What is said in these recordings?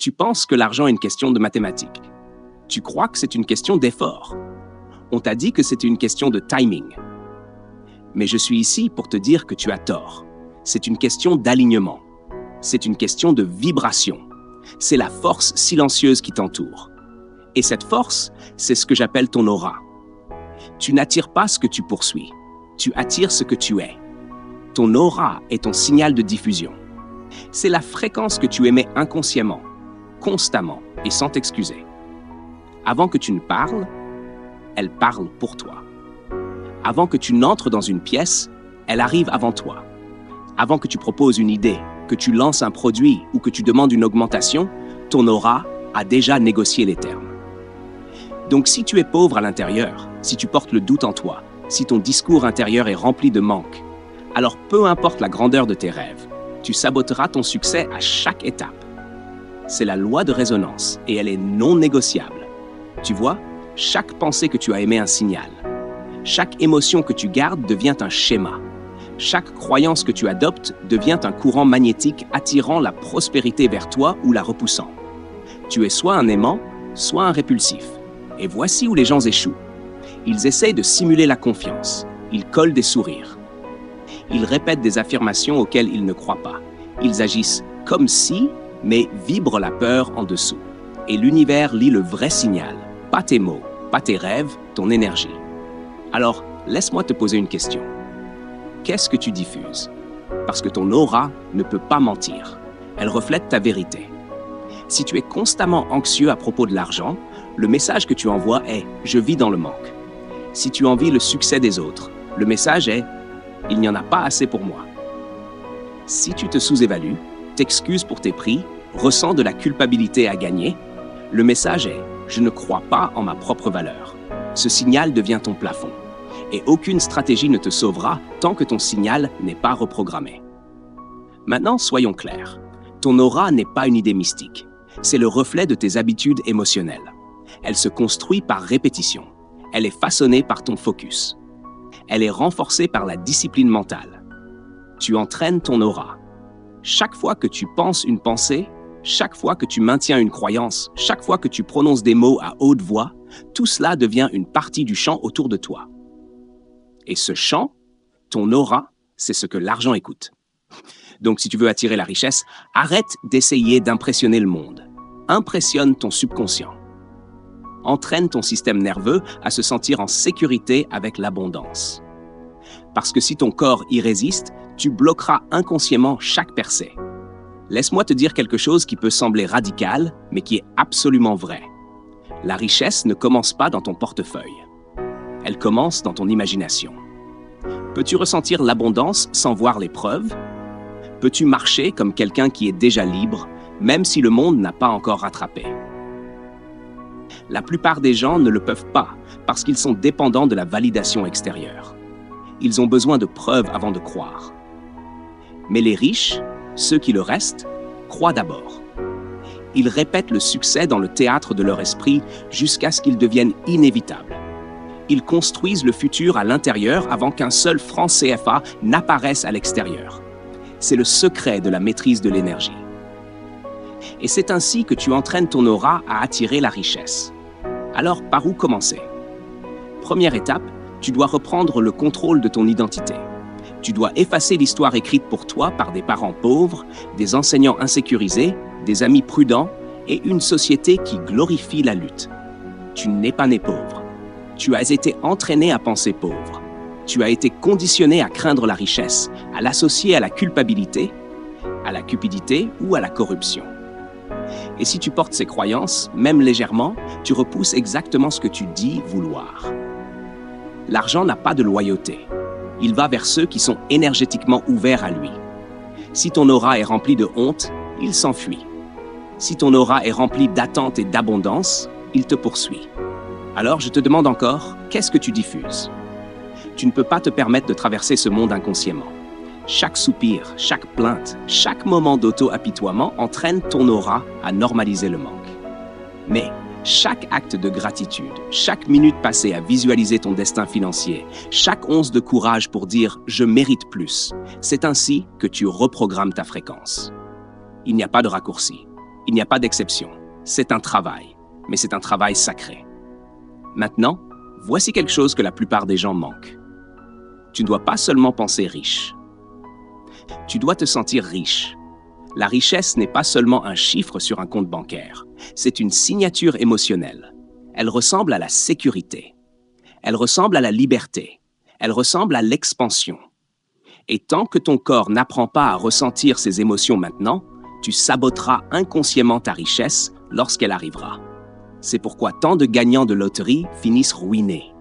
Tu penses que l'argent est une question de mathématiques. Tu crois que c'est une question d'effort. On t'a dit que c'était une question de timing. Mais je suis ici pour te dire que tu as tort. C'est une question d'alignement. C'est une question de vibration. C'est la force silencieuse qui t'entoure. Et cette force, c'est ce que j'appelle ton aura. Tu n'attires pas ce que tu poursuis. Tu attires ce que tu es. Ton aura est ton signal de diffusion. C'est la fréquence que tu émets inconsciemment, constamment et sans t'excuser. Avant que tu ne parles, elle parle pour toi. Avant que tu n'entres dans une pièce, elle arrive avant toi. Avant que tu proposes une idée, que tu lances un produit ou que tu demandes une augmentation, ton aura a déjà négocié les termes. Donc si tu es pauvre à l'intérieur, si tu portes le doute en toi, si ton discours intérieur est rempli de manque, alors peu importe la grandeur de tes rêves, tu saboteras ton succès à chaque étape. C'est la loi de résonance et elle est non négociable. Tu vois, chaque pensée que tu as émet un signal. Chaque émotion que tu gardes devient un schéma. Chaque croyance que tu adoptes devient un courant magnétique attirant la prospérité vers toi ou la repoussant. Tu es soit un aimant, soit un répulsif. Et voici où les gens échouent. Ils essayent de simuler la confiance. Ils collent des sourires. Ils répètent des affirmations auxquelles ils ne croient pas. Ils agissent comme si, mais vibrent la peur en dessous. Et l'univers lit le vrai signal. Pas tes mots, pas tes rêves, ton énergie. Alors, laisse-moi te poser une question. Qu'est-ce que tu diffuses? Parce que ton aura ne peut pas mentir. Elle reflète ta vérité. Si tu es constamment anxieux à propos de l'argent, le message que tu envoies est « Je vis dans le manque ». Si tu envies le succès des autres, le message est « Il n'y en a pas assez pour moi ». Si tu te sous-évalues, t'excuses pour tes prix, ressens de la culpabilité à gagner, le message est « Je ne crois pas en ma propre valeur ». Ce signal devient ton plafond. Et aucune stratégie ne te sauvera tant que ton signal n'est pas reprogrammé. Maintenant, soyons clairs. Ton aura n'est pas une idée mystique. C'est le reflet de tes habitudes émotionnelles. Elle se construit par répétition. Elle est façonnée par ton focus. Elle est renforcée par la discipline mentale. Tu entraînes ton aura. Chaque fois que tu penses une pensée, chaque fois que tu maintiens une croyance, chaque fois que tu prononces des mots à haute voix, tout cela devient une partie du champ autour de toi. Et ce champ, ton aura, c'est ce que l'argent écoute. Donc si tu veux attirer la richesse, arrête d'essayer d'impressionner le monde. Impressionne ton subconscient. Entraîne ton système nerveux à se sentir en sécurité avec l'abondance. Parce que si ton corps y résiste, tu bloqueras inconsciemment chaque percée. Laisse-moi te dire quelque chose qui peut sembler radical, mais qui est absolument vrai. La richesse ne commence pas dans ton portefeuille. Elle commence dans ton imagination. Peux-tu ressentir l'abondance sans voir les preuves? Peux-tu marcher comme quelqu'un qui est déjà libre, même si le monde n'a pas encore rattrapé? La plupart des gens ne le peuvent pas parce qu'ils sont dépendants de la validation extérieure. Ils ont besoin de preuves avant de croire. Mais les riches, ceux qui le restent, croient d'abord. Ils répètent le succès dans le théâtre de leur esprit jusqu'à ce qu'il devienne inévitable. Ils construisent le futur à l'intérieur avant qu'un seul franc CFA n'apparaisse à l'extérieur. C'est le secret de la maîtrise de l'énergie. Et c'est ainsi que tu entraînes ton aura à attirer la richesse. Alors, par où commencer? Première étape, tu dois reprendre le contrôle de ton identité. Tu dois effacer l'histoire écrite pour toi par des parents pauvres, des enseignants insécurisés, des amis prudents et une société qui glorifie la lutte. Tu n'es pas né pauvre. Tu as été entraîné à penser pauvre. Tu as été conditionné à craindre la richesse, à l'associer à la culpabilité, à la cupidité ou à la corruption. Et si tu portes ces croyances, même légèrement, tu repousses exactement ce que tu dis vouloir. L'argent n'a pas de loyauté. Il va vers ceux qui sont énergétiquement ouverts à lui. Si ton aura est remplie de honte, il s'enfuit. Si ton aura est remplie d'attente et d'abondance, il te poursuit. Alors je te demande encore, qu'est-ce que tu diffuses? Tu ne peux pas te permettre de traverser ce monde inconsciemment. Chaque soupir, chaque plainte, chaque moment d'auto-apitoiement entraîne ton aura à normaliser le manque. Mais chaque acte de gratitude, chaque minute passée à visualiser ton destin financier, chaque once de courage pour dire « je mérite plus », c'est ainsi que tu reprogrammes ta fréquence. Il n'y a pas de raccourci. Il n'y a pas d'exception. C'est un travail, mais c'est un travail sacré. Maintenant, voici quelque chose que la plupart des gens manquent. Tu ne dois pas seulement penser riche. Tu dois te sentir riche. La richesse n'est pas seulement un chiffre sur un compte bancaire. C'est une signature émotionnelle. Elle ressemble à la sécurité. Elle ressemble à la liberté. Elle ressemble à l'expansion. Et tant que ton corps n'apprend pas à ressentir ces émotions maintenant, tu saboteras inconsciemment ta richesse lorsqu'elle arrivera. C'est pourquoi tant de gagnants de loterie finissent ruinés.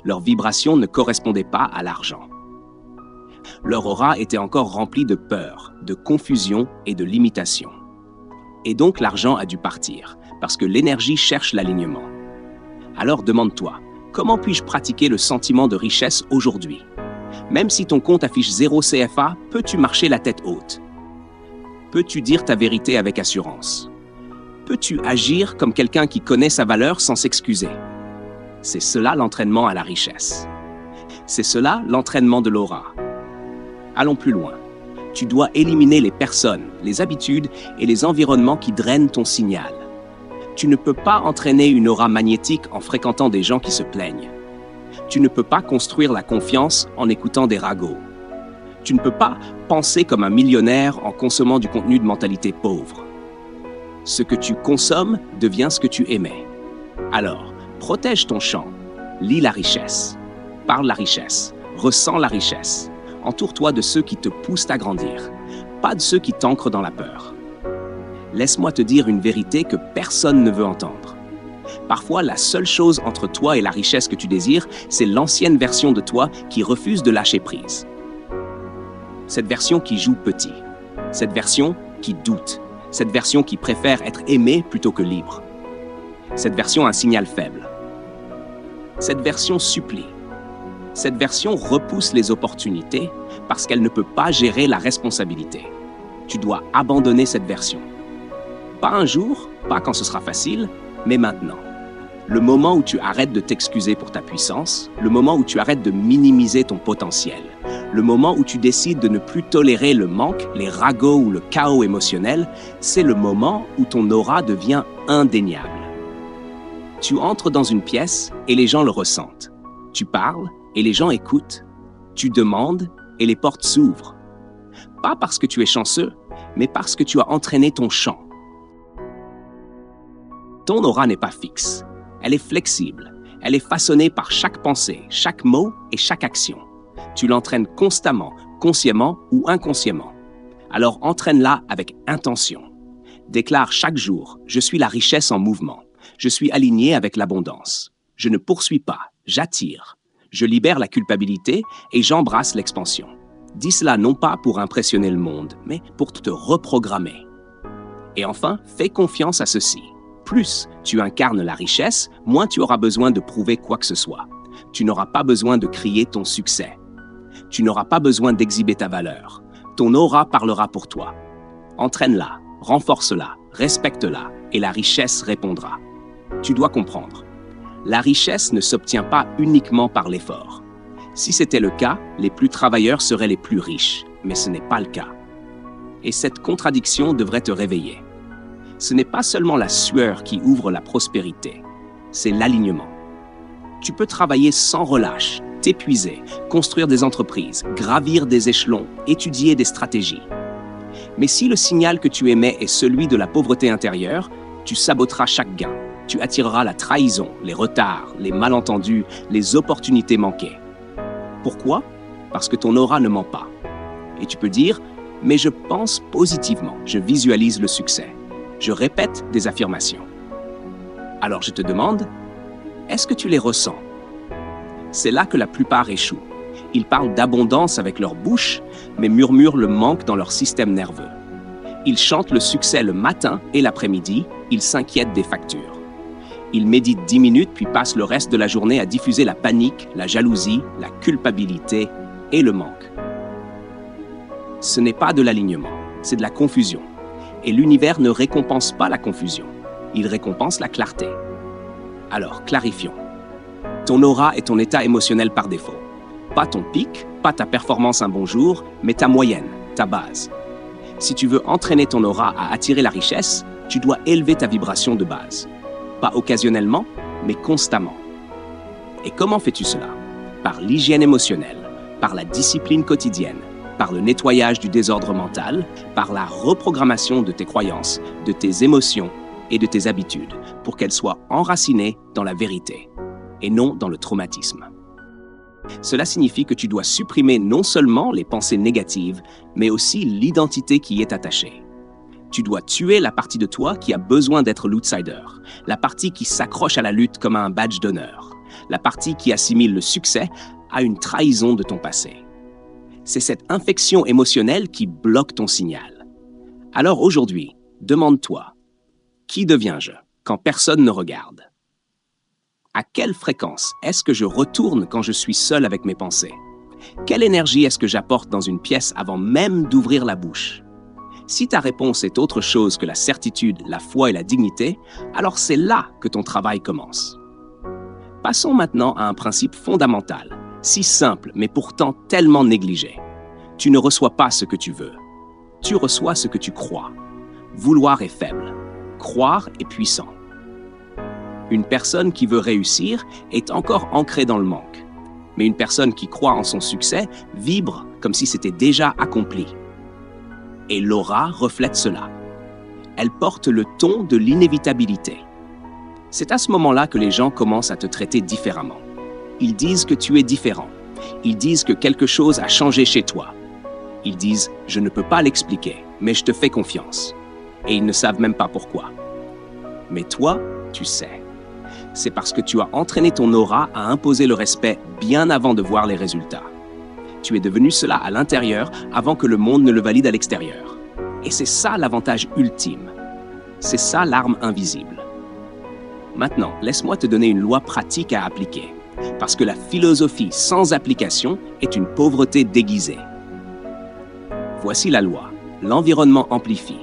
Leur vibration ne correspondait pas à l'argent. Leur aura était encore remplie de peur, de confusion et de limitation. Et donc l'argent a dû partir, parce que l'énergie cherche l'alignement. Alors demande-toi, comment puis-je pratiquer le sentiment de richesse aujourd'hui? Même si ton compte affiche 0 CFA, peux-tu marcher la tête haute? Peux-tu dire ta vérité avec assurance? Peux-tu agir comme quelqu'un qui connaît sa valeur sans s'excuser? C'est cela l'entraînement à la richesse. C'est cela l'entraînement de l'aura. Allons plus loin. Tu dois éliminer les personnes, les habitudes et les environnements qui drainent ton signal. Tu ne peux pas entraîner une aura magnétique en fréquentant des gens qui se plaignent. Tu ne peux pas construire la confiance en écoutant des ragots. Tu ne peux pas penser comme un millionnaire en consommant du contenu de mentalité pauvre. Ce que tu consommes devient ce que tu émets. Alors, protège ton champ, lis la richesse, parle la richesse, ressens la richesse. Entoure-toi de ceux qui te poussent à grandir, pas de ceux qui t'ancrent dans la peur. Laisse-moi te dire une vérité que personne ne veut entendre. Parfois, la seule chose entre toi et la richesse que tu désires, c'est l'ancienne version de toi qui refuse de lâcher prise. Cette version qui joue petit, cette version qui doute, cette version qui préfère être aimée plutôt que libre. Cette version a un signal faible. Cette version supplie. Cette version repousse les opportunités parce qu'elle ne peut pas gérer la responsabilité. Tu dois abandonner cette version. Pas un jour, pas quand ce sera facile, mais maintenant. Le moment où tu arrêtes de t'excuser pour ta puissance, le moment où tu arrêtes de minimiser ton potentiel, le moment où tu décides de ne plus tolérer le manque, les ragots ou le chaos émotionnel, c'est le moment où ton aura devient indéniable. Tu entres dans une pièce et les gens le ressentent. Tu parles et les gens écoutent. Tu demandes et les portes s'ouvrent. Pas parce que tu es chanceux, mais parce que tu as entraîné ton champ. Ton aura n'est pas fixe. Elle est flexible. Elle est façonnée par chaque pensée, chaque mot et chaque action. Tu l'entraînes constamment, consciemment ou inconsciemment. Alors entraîne-la avec intention. Déclare chaque jour « Je suis la richesse en mouvement. Je suis aligné avec l'abondance. Je ne poursuis pas, j'attire. Je libère la culpabilité et j'embrasse l'expansion. » Dis cela non pas pour impressionner le monde, mais pour te reprogrammer. Et enfin, fais confiance à ceci. Plus tu incarnes la richesse, moins tu auras besoin de prouver quoi que ce soit. Tu n'auras pas besoin de crier ton succès. Tu n'auras pas besoin d'exhiber ta valeur. Ton aura parlera pour toi. Entraîne-la, renforce-la, respecte-la, et la richesse répondra. Tu dois comprendre. La richesse ne s'obtient pas uniquement par l'effort. Si c'était le cas, les plus travailleurs seraient les plus riches, mais ce n'est pas le cas. Et cette contradiction devrait te réveiller. Ce n'est pas seulement la sueur qui ouvre la prospérité, c'est l'alignement. Tu peux travailler sans relâche, t'épuiser, construire des entreprises, gravir des échelons, étudier des stratégies. Mais si le signal que tu émets est celui de la pauvreté intérieure, tu saboteras chaque gain. Tu attireras la trahison, les retards, les malentendus, les opportunités manquées. Pourquoi? Parce que ton aura ne ment pas. Et tu peux dire, mais je pense positivement, je visualise le succès. Je répète des affirmations. Alors je te demande, est-ce que tu les ressens? C'est là que la plupart échouent. Ils parlent d'abondance avec leur bouche, mais murmurent le manque dans leur système nerveux. Ils chantent le succès le matin et l'après-midi, ils s'inquiètent des factures. Ils méditent 10 minutes puis passent le reste de la journée à diffuser la panique, la jalousie, la culpabilité et le manque. Ce n'est pas de l'alignement, c'est de la confusion. Et l'univers ne récompense pas la confusion, il récompense la clarté. Alors, clarifions. Ton aura est ton état émotionnel par défaut. Pas ton pic, pas ta performance un bon jour, mais ta moyenne, ta base. Si tu veux entraîner ton aura à attirer la richesse, Tu dois élever ta vibration de base. Pas occasionnellement, mais constamment. Et comment fais-tu cela? Par l'hygiène émotionnelle, par la discipline quotidienne, par le nettoyage du désordre mental, par la reprogrammation de tes croyances, de tes émotions et de tes habitudes, pour qu'elles soient enracinées dans la vérité et non dans le traumatisme. Cela signifie que tu dois supprimer non seulement les pensées négatives, mais aussi l'identité qui y est attachée. Tu dois tuer la partie de toi qui a besoin d'être l'outsider, la partie qui s'accroche à la lutte comme à un badge d'honneur, la partie qui assimile le succès à une trahison de ton passé. C'est cette infection émotionnelle qui bloque ton signal. Alors aujourd'hui, demande-toi, qui deviens-je quand personne ne regarde? À quelle fréquence est-ce que je retourne quand je suis seul avec mes pensées? Quelle énergie est-ce que j'apporte dans une pièce avant même d'ouvrir la bouche? Si ta réponse est autre chose que la certitude, la foi et la dignité, alors c'est là que ton travail commence. Passons maintenant à un principe fondamental, si simple mais pourtant tellement négligé. Tu ne reçois pas ce que tu veux. Tu reçois ce que tu crois. Vouloir est faible. Croire est puissant. Une personne qui veut réussir est encore ancrée dans le manque. Mais une personne qui croit en son succès vibre comme si c'était déjà accompli. Et l'aura reflète cela. Elle porte le ton de l'inévitabilité. C'est à ce moment-là que les gens commencent à te traiter différemment. Ils disent que tu es différent. Ils disent que quelque chose a changé chez toi. Ils disent « je ne peux pas l'expliquer, mais je te fais confiance ». Et ils ne savent même pas pourquoi. Mais toi, tu sais. C'est parce que tu as entraîné ton aura à imposer le respect bien avant de voir les résultats. Tu es devenu cela à l'intérieur avant que le monde ne le valide à l'extérieur. Et c'est ça l'avantage ultime. C'est ça l'arme invisible. Maintenant, laisse-moi te donner une loi pratique à appliquer, parce que la philosophie sans application est une pauvreté déguisée. Voici la loi. L'environnement amplifie.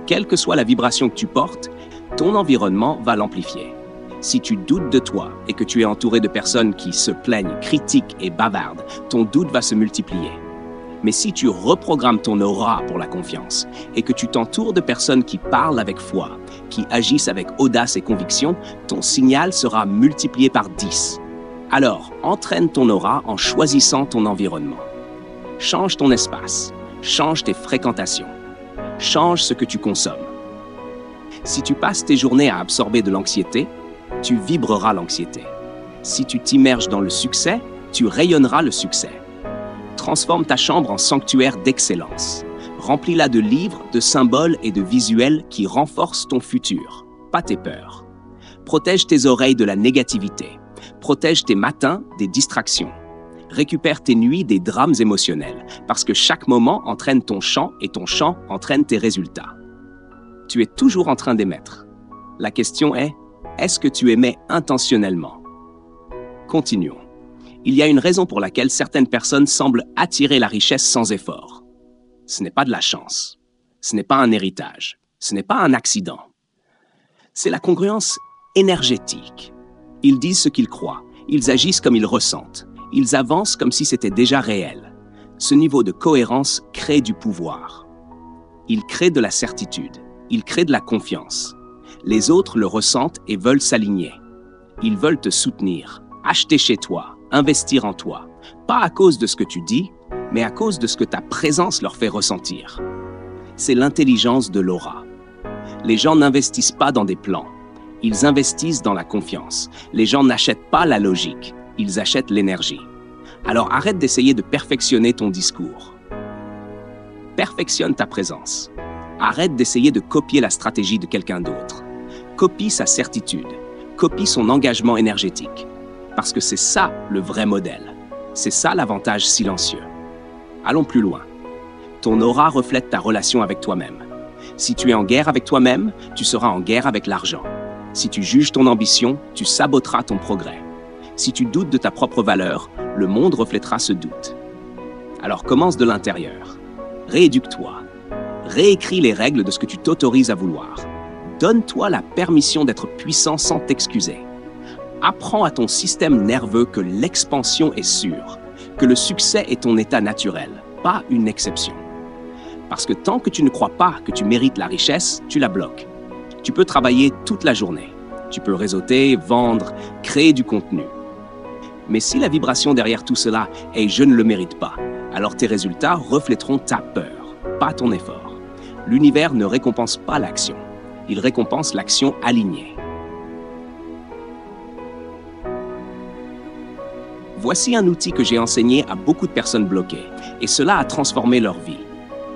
Quelle que soit la vibration que tu portes, ton environnement va l'amplifier. Si tu doutes de toi et que tu es entouré de personnes qui se plaignent, critiquent et bavardent, ton doute va se multiplier. Mais si tu reprogrammes ton aura pour la confiance et que tu t'entoures de personnes qui parlent avec foi, qui agissent avec audace et conviction, ton signal sera multiplié par 10. Alors, entraîne ton aura en choisissant ton environnement. Change ton espace, change tes fréquentations, change ce que tu consommes. Si tu passes tes journées à absorber de l'anxiété, tu vibreras l'anxiété. Si tu t'immerges dans le succès, tu rayonneras le succès. Transforme ta chambre en sanctuaire d'excellence. Remplis-la de livres, de symboles et de visuels qui renforcent ton futur, pas tes peurs. Protège tes oreilles de la négativité. Protège tes matins des distractions. Récupère tes nuits des drames émotionnels, parce que chaque moment entraîne ton champ et ton champ entraîne tes résultats. Tu es toujours en train d'émettre. La question est-ce que tu émets intentionnellement? Continuons. Il y a une raison pour laquelle certaines personnes semblent attirer la richesse sans effort. Ce n'est pas de la chance. Ce n'est pas un héritage. Ce n'est pas un accident. C'est la congruence énergétique. Ils disent ce qu'ils croient. Ils agissent comme ils ressentent. Ils avancent comme si c'était déjà réel. Ce niveau de cohérence crée du pouvoir. Il crée de la certitude. Il crée de la confiance. Les autres le ressentent et veulent s'aligner. Ils veulent te soutenir, acheter chez toi, investir en toi. Pas à cause de ce que tu dis, mais à cause de ce que ta présence leur fait ressentir. C'est l'intelligence de l'aura. Les gens n'investissent pas dans des plans. Ils investissent dans la confiance. Les gens n'achètent pas la logique. Ils achètent l'énergie. Alors arrête d'essayer de perfectionner ton discours. Perfectionne ta présence. Arrête d'essayer de copier la stratégie de quelqu'un d'autre. Copie sa certitude. Copie son engagement énergétique. Parce que c'est ça le vrai modèle. C'est ça l'avantage silencieux. Allons plus loin. Ton aura reflète ta relation avec toi-même. Si tu es en guerre avec toi-même, tu seras en guerre avec l'argent. Si tu juges ton ambition, tu saboteras ton progrès. Si tu doutes de ta propre valeur, le monde reflètera ce doute. Alors commence de l'intérieur. Rééduque-toi. Réécris les règles de ce que tu t'autorises à vouloir. Donne-toi la permission d'être puissant sans t'excuser. Apprends à ton système nerveux que l'expansion est sûre, que le succès est ton état naturel, pas une exception. Parce que tant que tu ne crois pas que tu mérites la richesse, tu la bloques. Tu peux travailler toute la journée. Tu peux réseauter, vendre, créer du contenu. Mais si la vibration derrière tout cela est « je ne le mérite pas », alors tes résultats reflèteront ta peur, pas ton effort. L'univers ne récompense pas l'action. Il récompense l'action alignée. Voici un outil que j'ai enseigné à beaucoup de personnes bloquées, et cela a transformé leur vie.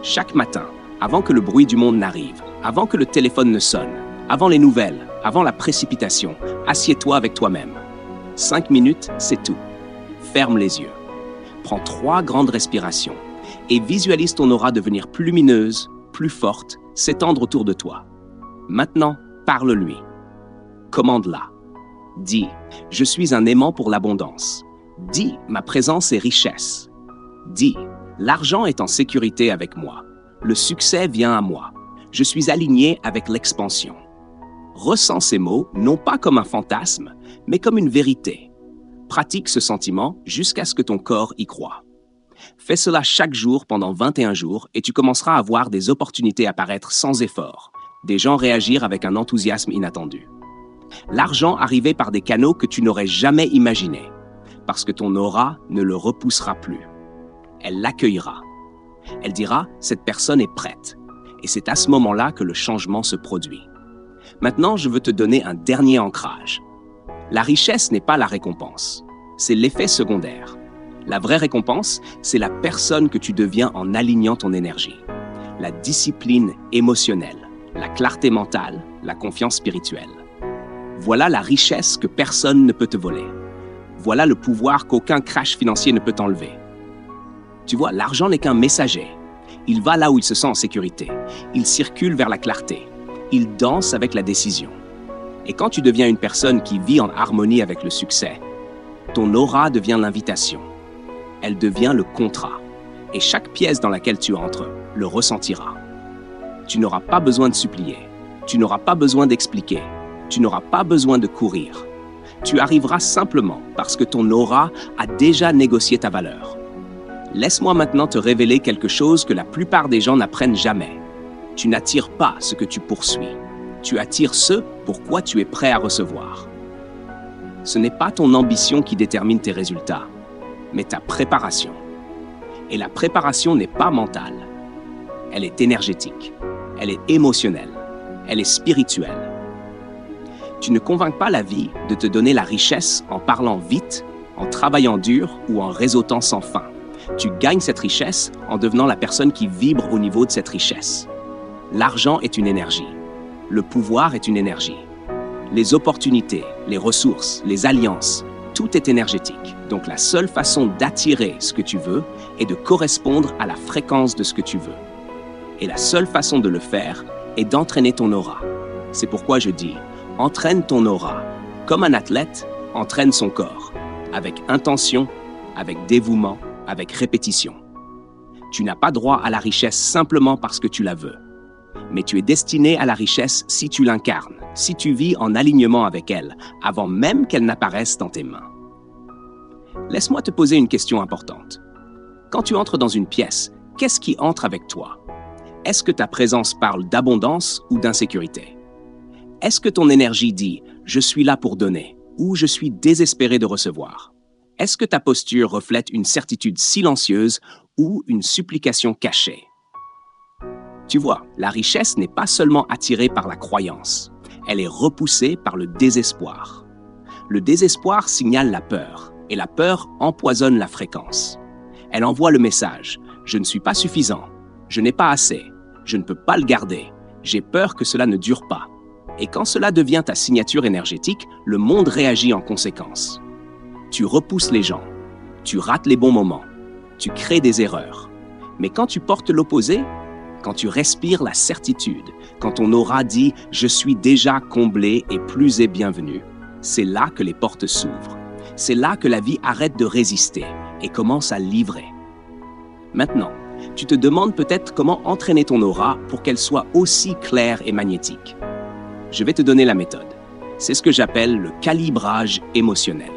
Chaque matin, avant que le bruit du monde n'arrive, avant que le téléphone ne sonne, avant les nouvelles, avant la précipitation, assieds-toi avec toi-même. 5 minutes, c'est tout. Ferme les yeux. Prends 3 grandes respirations et visualise ton aura devenir plus lumineuse, plus forte, s'étendre autour de toi. Maintenant, parle-lui. Commande-la. Dis, je suis un aimant pour l'abondance. Dis, ma présence est richesse. Dis, l'argent est en sécurité avec moi. Le succès vient à moi. Je suis aligné avec l'expansion. Ressens ces mots non pas comme un fantasme, mais comme une vérité. Pratique ce sentiment jusqu'à ce que ton corps y croie. Fais cela chaque jour pendant 21 jours et tu commenceras à voir des opportunités apparaître sans effort, des gens réagir avec un enthousiasme inattendu. L'argent arriver par des canaux que tu n'aurais jamais imaginés, parce que ton aura ne le repoussera plus. Elle l'accueillera. Elle dira « cette personne est prête ». Et c'est à ce moment-là que le changement se produit. Maintenant, je veux te donner un dernier ancrage. La richesse n'est pas la récompense, c'est l'effet secondaire. La vraie récompense, c'est la personne que tu deviens en alignant ton énergie. La discipline émotionnelle, la clarté mentale, la confiance spirituelle. Voilà la richesse que personne ne peut te voler. Voilà le pouvoir qu'aucun crash financier ne peut t'enlever. Tu vois, l'argent n'est qu'un messager. Il va là où il se sent en sécurité. Il circule vers la clarté. Il danse avec la décision. Et quand tu deviens une personne qui vit en harmonie avec le succès, ton aura devient l'invitation. Elle devient le contrat. Et chaque pièce dans laquelle tu entres le ressentira. Tu n'auras pas besoin de supplier. Tu n'auras pas besoin d'expliquer. Tu n'auras pas besoin de courir. Tu arriveras simplement parce que ton aura a déjà négocié ta valeur. Laisse-moi maintenant te révéler quelque chose que la plupart des gens n'apprennent jamais. Tu n'attires pas ce que tu poursuis. Tu attires ce pourquoi tu es prêt à recevoir. Ce n'est pas ton ambition qui détermine tes résultats, mais ta préparation. Et la préparation n'est pas mentale. Elle est énergétique. Elle est émotionnelle. Elle est spirituelle. Tu ne convaincs pas la vie de te donner la richesse en parlant vite, en travaillant dur ou en réseautant sans fin. Tu gagnes cette richesse en devenant la personne qui vibre au niveau de cette richesse. L'argent est une énergie. Le pouvoir est une énergie. Les opportunités, les ressources, les alliances, tout est énergétique. Donc la seule façon d'attirer ce que tu veux est de correspondre à la fréquence de ce que tu veux. Et la seule façon de le faire est d'entraîner ton aura. C'est pourquoi je dis, entraîne ton aura. Comme un athlète entraîne son corps, avec intention, avec dévouement, avec répétition. Tu n'as pas droit à la richesse simplement parce que tu la veux. Mais tu es destiné à la richesse si tu l'incarnes, si tu vis en alignement avec elle, avant même qu'elle n'apparaisse dans tes mains. Laisse-moi te poser une question importante. Quand tu entres dans une pièce, qu'est-ce qui entre avec toi? Est-ce que ta présence parle d'abondance ou d'insécurité? Est-ce que ton énergie dit « je suis là pour donner » ou « je suis désespéré de recevoir » ? Est-ce que ta posture reflète une certitude silencieuse ou une supplication cachée? Tu vois, la richesse n'est pas seulement attirée par la croyance, elle est repoussée par le désespoir. Le désespoir signale la peur, et la peur empoisonne la fréquence. Elle envoie le message « je ne suis pas suffisant, je n'ai pas assez, je ne peux pas le garder, j'ai peur que cela ne dure pas ». Et quand cela devient ta signature énergétique, le monde réagit en conséquence. Tu repousses les gens, tu rates les bons moments, tu crées des erreurs. Mais quand tu portes l'opposé, quand tu respires la certitude, quand ton aura dit « je suis déjà comblé et plus est bienvenu », c'est là que les portes s'ouvrent. C'est là que la vie arrête de résister et commence à livrer. Maintenant, tu te demandes peut-être comment entraîner ton aura pour qu'elle soit aussi claire et magnétique. Je vais te donner la méthode. C'est ce que j'appelle le calibrage émotionnel.